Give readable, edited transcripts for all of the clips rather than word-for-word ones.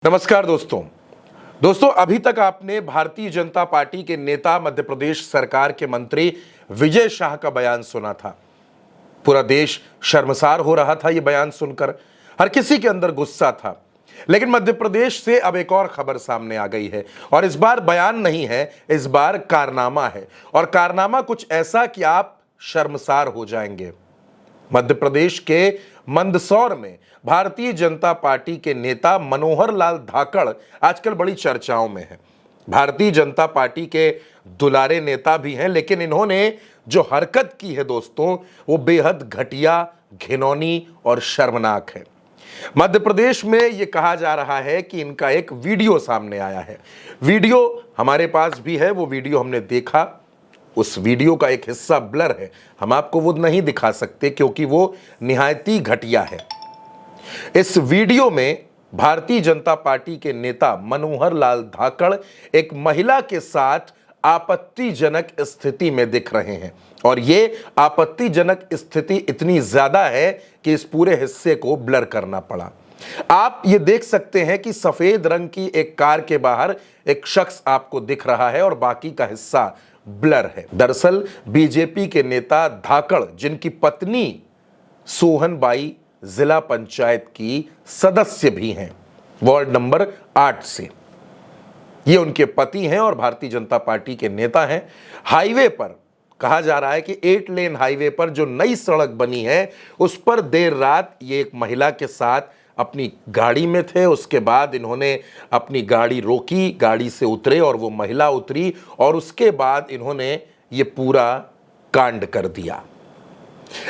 नमस्कार दोस्तों अभी तक आपने भारतीय जनता पार्टी के नेता मध्य प्रदेश सरकार के मंत्री विजय शाह का बयान सुना था। पूरा देश शर्मसार हो रहा था यह बयान सुनकर, हर किसी के अंदर गुस्सा था। लेकिन मध्य प्रदेश से अब एक और खबर सामने आ गई है और इस बार बयान नहीं है, इस बार कारनामा है। और कारनामा कुछ ऐसा कि आप शर्मसार हो जाएंगे। मध्य प्रदेश के मंदसौर में भारतीय जनता पार्टी के नेता मनोहर लाल धाकड़ आजकल बड़ी चर्चाओं में हैं। भारतीय जनता पार्टी के दुलारे नेता भी हैं, लेकिन इन्होंने जो हरकत की है दोस्तों, वो बेहद घटिया, घिनौनी और शर्मनाक है। मध्य प्रदेश में यह कहा जा रहा है कि इनका एक वीडियो सामने आया है। वीडियो हमारे पास भी है, वो वीडियो हमने देखा। उस वीडियो का एक हिस्सा ब्लर है, हम आपको वो नहीं दिखा सकते क्योंकि वो निहायत ही घटिया है। इस वीडियो में भारतीय जनता पार्टी के नेता मनोहर लाल धाकड़ एक महिला के साथ आपत्तिजनक स्थिति में दिख रहे हैं और ये आपत्तिजनक स्थिति इतनी ज्यादा है कि इस पूरे हिस्से को ब्लर करना पड़ा। आप ये देख सकते हैं कि सफेद रंग की एक कार के बाहर एक शख्स आपको दिख रहा है और बाकी का हिस्सा ब्लर है। दरअसल बीजेपी के नेता धाकड़, जिनकी पत्नी सोहनबाई जिला पंचायत की सदस्य भी हैं, वार्ड नंबर 8 से, ये उनके पति हैं और भारतीय जनता पार्टी के नेता हैं। हाईवे पर कहा जा रहा है कि 8 लेन हाईवे पर जो नई सड़क बनी है उस पर देर रात ये एक महिला के साथ अपनी गाड़ी में थे। उसके बाद इन्होंने अपनी गाड़ी रोकी, गाड़ी से उतरे और वो महिला उतरी और उसके बाद इन्होंने ये पूरा कांड कर दिया।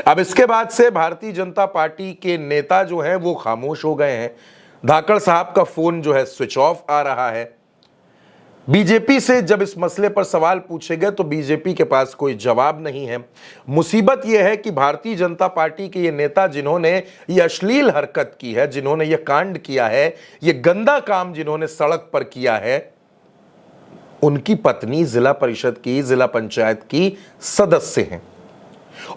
अब इसके बाद से भारतीय जनता पार्टी के नेता जो हैं वो खामोश हो गए हैं। धाकड़ साहब का फोन जो है स्विच ऑफ आ रहा है। बीजेपी से जब इस मसले पर सवाल पूछे गए तो बीजेपी के पास कोई जवाब नहीं है। मुसीबत यह है कि भारतीय जनता पार्टी के ये नेता जिन्होंने ये अश्लील हरकत की है, जिन्होंने ये कांड किया है, ये गंदा काम जिन्होंने सड़क पर किया है, उनकी पत्नी जिला परिषद की, जिला पंचायत की सदस्य हैं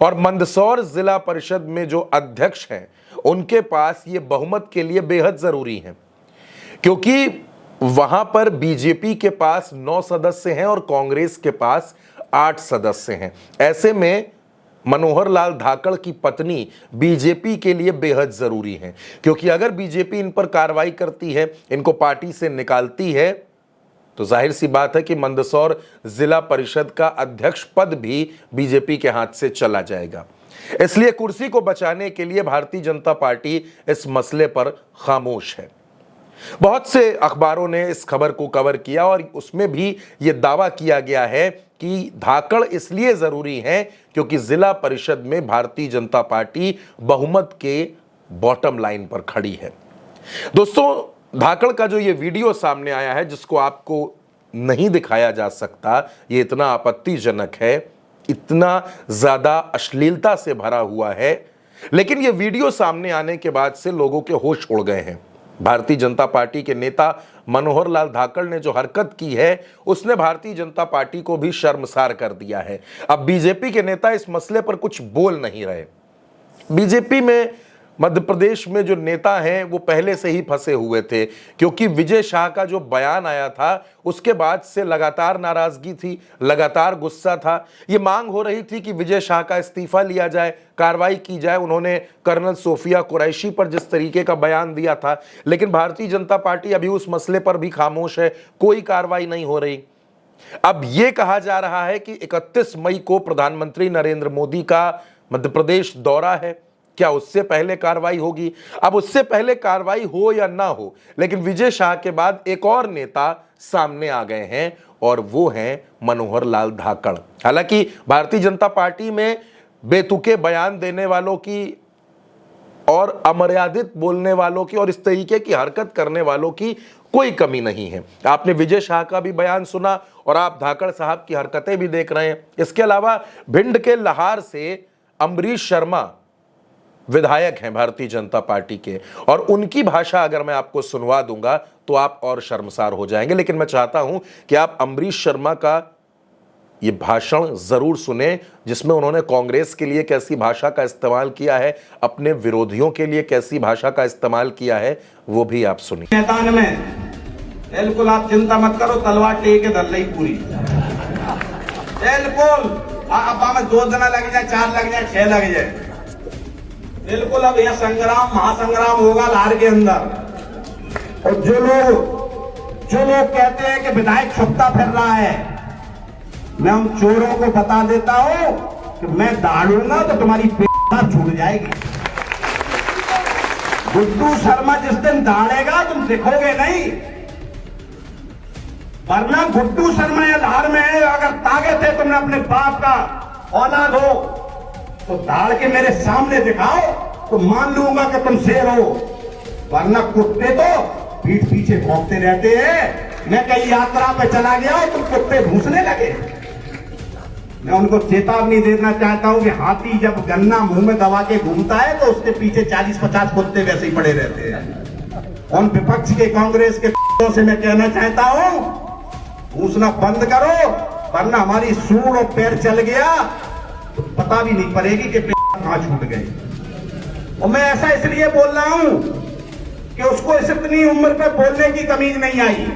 और मंदसौर जिला परिषद में जो अध्यक्ष हैं उनके पास ये बहुमत के लिए बेहद जरूरी है, क्योंकि वहां पर बीजेपी के पास 9 सदस्य हैं और कांग्रेस के पास 8 सदस्य हैं। ऐसे में मनोहर लाल धाकड़ की पत्नी बीजेपी के लिए बेहद जरूरी है, क्योंकि अगर बीजेपी इन पर कार्रवाई करती है, इनको पार्टी से निकालती है, तो जाहिर सी बात है कि मंदसौर जिला परिषद का अध्यक्ष पद भी बीजेपी के हाथ से चला जाएगा। इसलिए कुर्सी को बचाने के लिए भारतीय जनता पार्टी इस मसले पर खामोश है। बहुत से अखबारों ने इस खबर को कवर किया और उसमें भी यह दावा किया गया है कि धाकड़ इसलिए जरूरी है क्योंकि जिला परिषद में भारतीय जनता पार्टी बहुमत के बॉटम लाइन पर खड़ी है। दोस्तों, धाकड़ का जो ये वीडियो सामने आया है, जिसको आपको नहीं दिखाया जा सकता, ये इतना आपत्तिजनक है, इतना ज्यादा अश्लीलता से भरा हुआ है, लेकिन ये वीडियो सामने आने के बाद से लोगों के होश उड़ गए हैं। भारतीय जनता पार्टी के नेता मनोहर लाल धाकड़ ने जो हरकत की है उसने भारतीय जनता पार्टी को भी शर्मसार कर दिया है। अब बीजेपी के नेता इस मसले पर कुछ बोल नहीं रहे। बीजेपी में मध्य प्रदेश में जो नेता हैं वो पहले से ही फंसे हुए थे, क्योंकि विजय शाह का जो बयान आया था उसके बाद से लगातार नाराजगी थी, लगातार गुस्सा था। ये मांग हो रही थी कि विजय शाह का इस्तीफा लिया जाए, कार्रवाई की जाए। उन्होंने कर्नल सोफिया कुरैशी पर जिस तरीके का बयान दिया था, लेकिन भारतीय जनता पार्टी अभी उस मसले पर भी खामोश है, कोई कार्रवाई नहीं हो रही। अब यह कहा जा रहा है कि 31 मई को प्रधानमंत्री नरेंद्र मोदी का मध्य प्रदेश दौरा है, क्या उससे पहले कार्रवाई होगी? अब उससे पहले कार्रवाई हो या ना हो, लेकिन विजय शाह के बाद एक और नेता सामने आ गए हैं और वो हैं मनोहर लाल धाकड़। हालांकि भारतीय जनता पार्टी में बेतुके बयान देने वालों की और अमर्यादित बोलने वालों की और इस तरीके की हरकत करने वालों की कोई कमी नहीं है। आपने विजय शाह का भी बयान सुना और आप धाकड़ साहब की हरकतें भी देख रहे हैं। इसके अलावा भिंड के लहार से अम्बरीश शर्मा विधायक हैं भारतीय जनता पार्टी के, और उनकी भाषा अगर मैं आपको सुनवा दूंगा तो आप और शर्मसार हो जाएंगे। लेकिन मैं चाहता हूं कि आप अम्बरीश शर्मा का ये भाषण जरूर सुने जिसमें उन्होंने कांग्रेस के लिए कैसी भाषा का इस्तेमाल किया है, अपने विरोधियों के लिए कैसी भाषा का इस्तेमाल किया है, वो भी आप सुनिए। मैदान में बिल्कुल आप चिंता मत करो, तलवार टेके धर ली पूरी, बिल्कुल। अब हमें 2 दिन लग जाए, 4 लग जाए, 6 लग जाए, बिल्कुल। अब यह संग्राम महासंग्राम होगा लार के अंदर। और जो लोग कहते हैं कि विधायक छुपता फिर रहा है, मैं उन चोरों को बता देता हूं कि मैं दाड़ूंगा तो तुम्हारी पेट छूट जाएगी। गुड्डू शर्मा जिस दिन दाड़ेगा तुम दिखोगे नहीं, वरना गुड्डू शर्मा या लार में है, अगर ताकत है तुमने अपने बाप का औलाद हो तो दाड़ के मेरे सामने दिखाओ तो मान लूंगा कि तुम शेर हो, वरना कुत्ते तो पीठ पीछे भौंकते रहते हैं। मैं कहीं यात्रा पे चला गया और तुम कुत्ते भूसने लगे। मैं उनको चेतावनी देना चाहता हूं कि हाथी जब गन्ना मुंह में दबा के घूमता है तो उसके पीछे 40-50 कुत्ते वैसे ही पड़े रहते हैं। उन विपक्ष के कांग्रेस के से मैं कहना चाहता हूं, भूसना बंद करो, वरना हमारी सूंड और पैर चल गया तो पता भी नहीं पड़ेगी कि कहां छूट गए। और मैं ऐसा इसलिए बोल रहा हूं कि उसको इस इतनी उम्र पे बोलने की तमीज नहीं आई।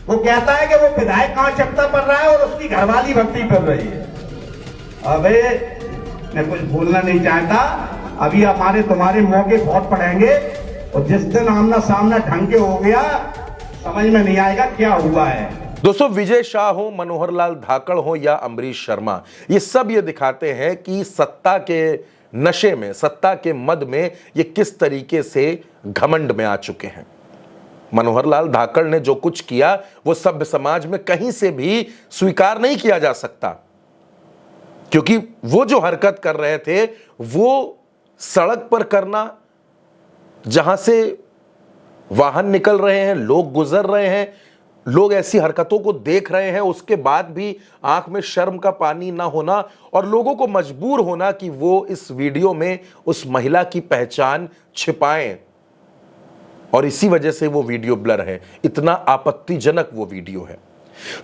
वो कहता है कि वो विधायक कहां चपटा पड़ रहा है और उसकी घरवाली भक्ति कर रही है। अबे मैं कुछ बोलना नहीं चाहता, अभी हमारे तुम्हारे मौके बहुत पड़ेंगे और जिस दिन आमना सामना ढंग के हो गया समझ में नहीं आएगा क्या हुआ है। दोस्तों, विजय शाह हो, मनोहर लाल धाकड़ हो या अमरीश शर्मा, ये सब ये दिखाते हैं कि सत्ता के नशे में, सत्ता के मद में ये किस तरीके से घमंड में आ चुके हैं। मनोहर लाल धाकड़ ने जो कुछ किया वो सभ्य समाज में कहीं से भी स्वीकार नहीं किया जा सकता, क्योंकि वो जो हरकत कर रहे थे वो सड़क पर करना, जहां से वाहन निकल रहे हैं, लोग गुजर रहे हैं, लोग ऐसी हरकतों को देख रहे हैं, उसके बाद भी आंख में शर्म का पानी ना होना और लोगों को मजबूर होना कि वो इस वीडियो में उस महिला की पहचान छिपाएं, और इसी वजह से वो वीडियो ब्लर है। इतना आपत्तिजनक वो वीडियो है।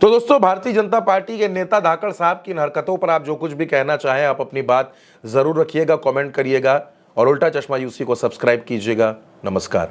तो दोस्तों, भारतीय जनता पार्टी के नेता धाकड़ साहब की इन हरकतों पर आप जो कुछ भी कहना चाहें, आप अपनी बात जरूर रखिएगा, कमेंट करिएगा और उल्टा चश्मा यूसी को सब्सक्राइब कीजिएगा। नमस्कार।